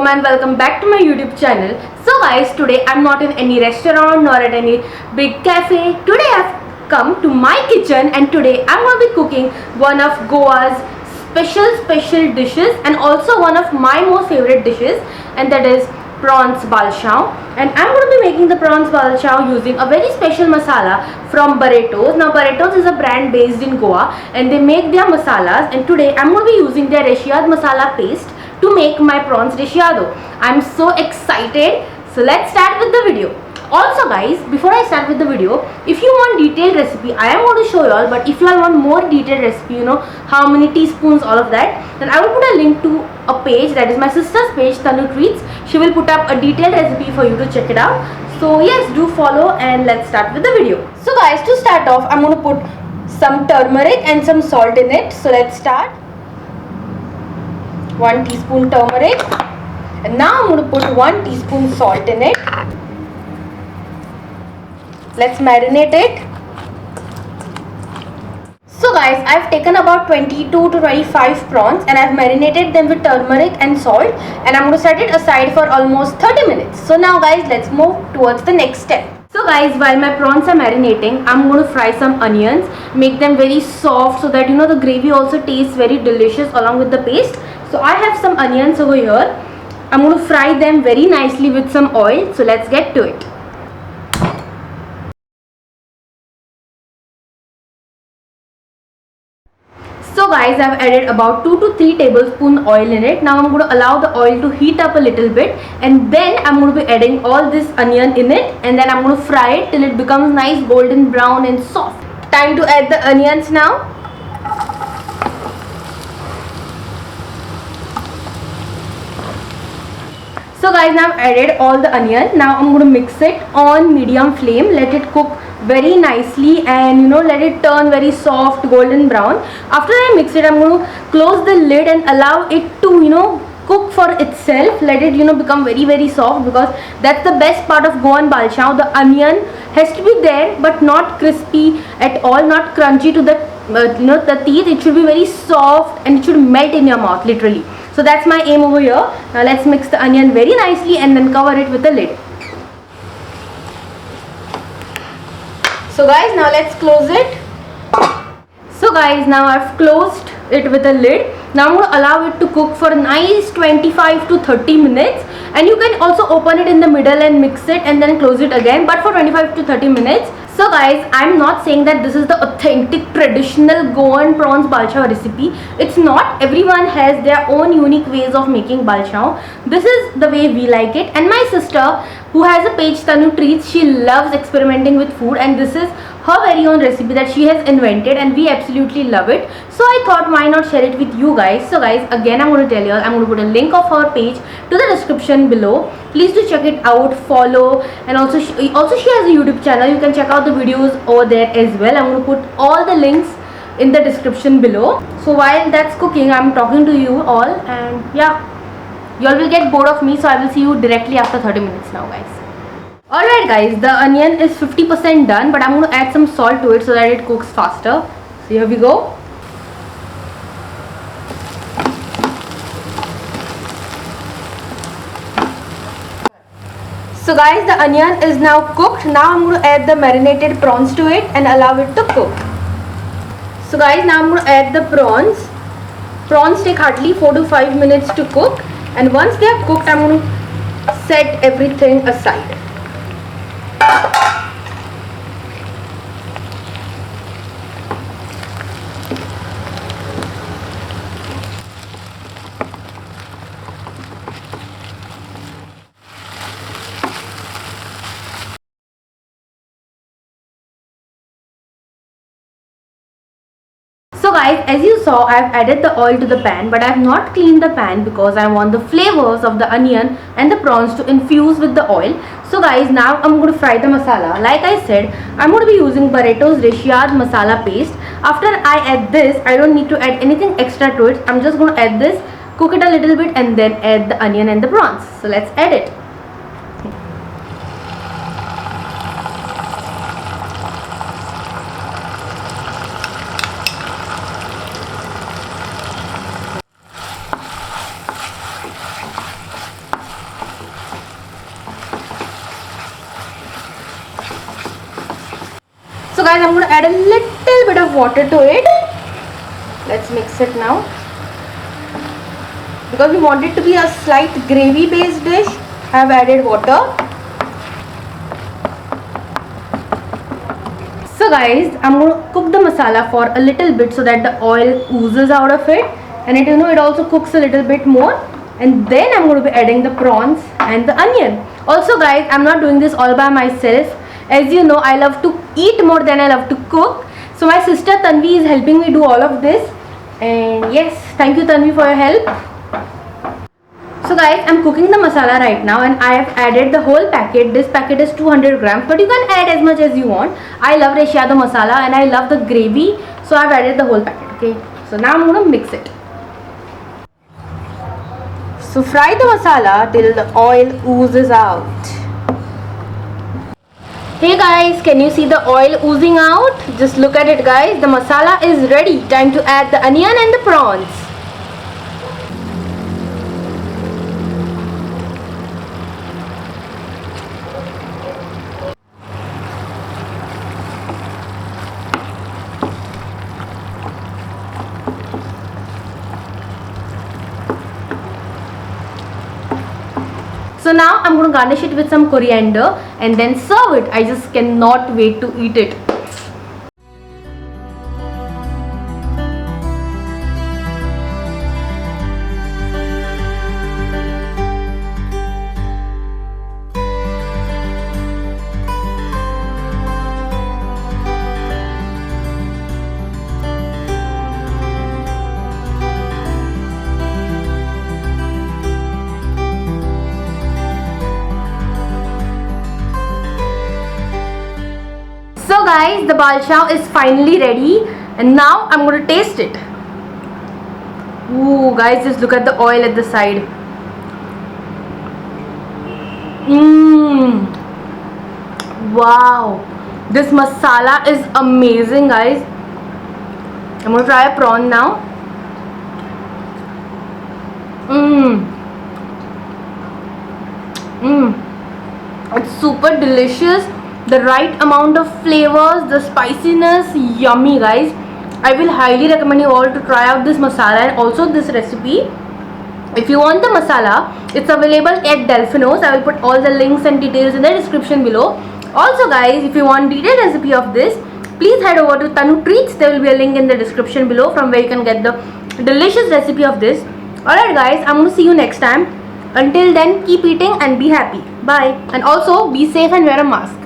Alaikum and welcome back to my YouTube channel. So guys, today I'm not in any restaurant nor at any big cafe. Today I've come to my kitchen and today I'm going to be cooking one of Goa's special dishes and also one of my most favorite dishes, and that is prawns balchao. And I'm going to be making the prawns balchao using a very special masala from Barretos. Now Barretos is a brand based in Goa and they make their masalas, and today I'm going to be using their Reshiyad masala paste to make my prawns reshiyado. I'm so excited. So let's start with the video. Also guys, before I start with the video, if you want detailed recipe, I am going to show you all, but if you all want more detailed recipe, you know how many teaspoons, all of that, then I will put a link to a page, that is my sister's page, Tanu Treats. She will put up a detailed recipe for you to check it out. So yes, do follow and let's start with the video. So guys, to start off, I'm going to put some turmeric and some salt in it. So let's start. 1 teaspoon turmeric, and now I'm going to put 1 teaspoon salt in it. Let's marinate it. So guys, I've taken about 22 to 25 prawns and I've marinated them with turmeric and salt, and I'm going to set it aside for almost 30 minutes. So now guys, let's move towards the next step. So guys, while my prawns are marinating, I'm going to fry some onions, make them very soft so that you know the gravy also tastes very delicious along with the paste. So I have some onions over here. I'm going to fry them very nicely with some oil. So let's get to it. So guys, I've added about 2 to 3 tablespoon oil in it. Now I'm going to allow the oil to heat up a little bit, and then I'm going to be adding all this onion in it, and then I'm going to fry it till it becomes nice golden brown and soft. Time to add the onions now. So guys, now I've added all the onion. Now I'm going to mix it on medium flame. Let it cook very nicely and let it turn very soft golden brown. After I mix it, I'm going to close the lid and allow it to cook for itself. Let it become very soft, because that's the best part of Goan balchao. The onion has to be there but not crispy at all, not crunchy to the the teeth. It should be very soft and it should melt in your mouth literally. So that's my aim over here. Now let's mix the onion very nicely and then cover it with a lid. So guys, now let's close it. So guys, now I've closed it with a lid. Now I'm going to allow it to cook for nice 25 to 30 minutes, and you can also open it in the middle and mix it and then close it again, but for 25 to 30 minutes. So guys, I'm not saying that this is the authentic traditional Goan prawns balchao recipe. It's not. Everyone has their own unique ways of making balchao. This is the way we like it, and my sister, who has a page, Tanu Treats, she loves experimenting with food, and this is her very own recipe that she has invented, and we absolutely love it. So I thought, why not share it with you guys. So guys, again I'm going to tell you all, I'm going to put a link of her page to the description below. Please do check it out, follow, and also she has a YouTube channel. You can check out the videos over there as well. I'm going to put all the links in the description below. So while that's cooking, I'm talking to you all, and yeah, you all will get bored of me, so I will see you directly after 30 minutes now guys. Alright guys, the onion is 50% done, but I'm going to add some salt to it so that it cooks faster. So here we go. So guys, the onion is now cooked. Now I'm going to add the marinated prawns to it and allow it to cook. So guys, now I'm going to add the prawns. Prawns take hardly 4 to 5 minutes to cook, and once they are cooked, I'm going to set everything aside. So guys, as you saw, I've added the oil to the pan, but I have not cleaned the pan because I want the flavors of the onion and the prawns to infuse with the oil. So guys, now I'm going to fry the masala. Like I said, I'm going to be using Barretos Reshiyad masala paste. After I add this, I don't need to add anything extra to it. I'm just going to add this, cook it a little bit, and then add the onion and the prawns. So let's add it. guys, I'm going to add a little bit of water to it. Let's mix it now. Because we want it to be a slight gravy based dish, I have added water. So guys, I'm going to cook the masala for a little bit so that the oil oozes out of it, and it also cooks a little bit more, and then I'm going to be adding the prawns and the onion. Also guys, I'm not doing this all by myself. As you know, I love to eat more than I love to cook. So my sister Tanvi is helping me do all of this, and yes, thank you Tanvi for your help. So guys, I'm cooking the masala right now, and I have added the whole packet. This packet is 200 grams, but you can add as much as you want. I love Rashiyado masala and I love the gravy, so I've added the whole packet. Okay, so now I'm going to mix it. So fry the masala till the oil oozes out. Hey guys, can you see the oil oozing out? Just look at it guys, the masala is ready. Time to add the onion and the prawns. So now I'm going to garnish it with some coriander and then serve it. I just cannot wait to eat it. So guys, the balshao is finally ready, and now I'm going to taste it. Ooh guys, just look at the oil at the side. Wow, this masala is amazing guys. I'm going to try a prawn now. It's super delicious. The right amount of flavors, the spiciness, yummy guys. I will highly recommend you all to try out this masala and also this recipe. If you want the masala, it's available at Delfinos. I will put all the links and details in the description below. Also guys, if you want detailed recipe of this, please head over to Tanu Treats. There will be a link in the description below from where you can get the delicious recipe of this. Alright guys, I'm going to see you next time. Until then, keep eating and be happy. Bye. And also be safe and wear a mask.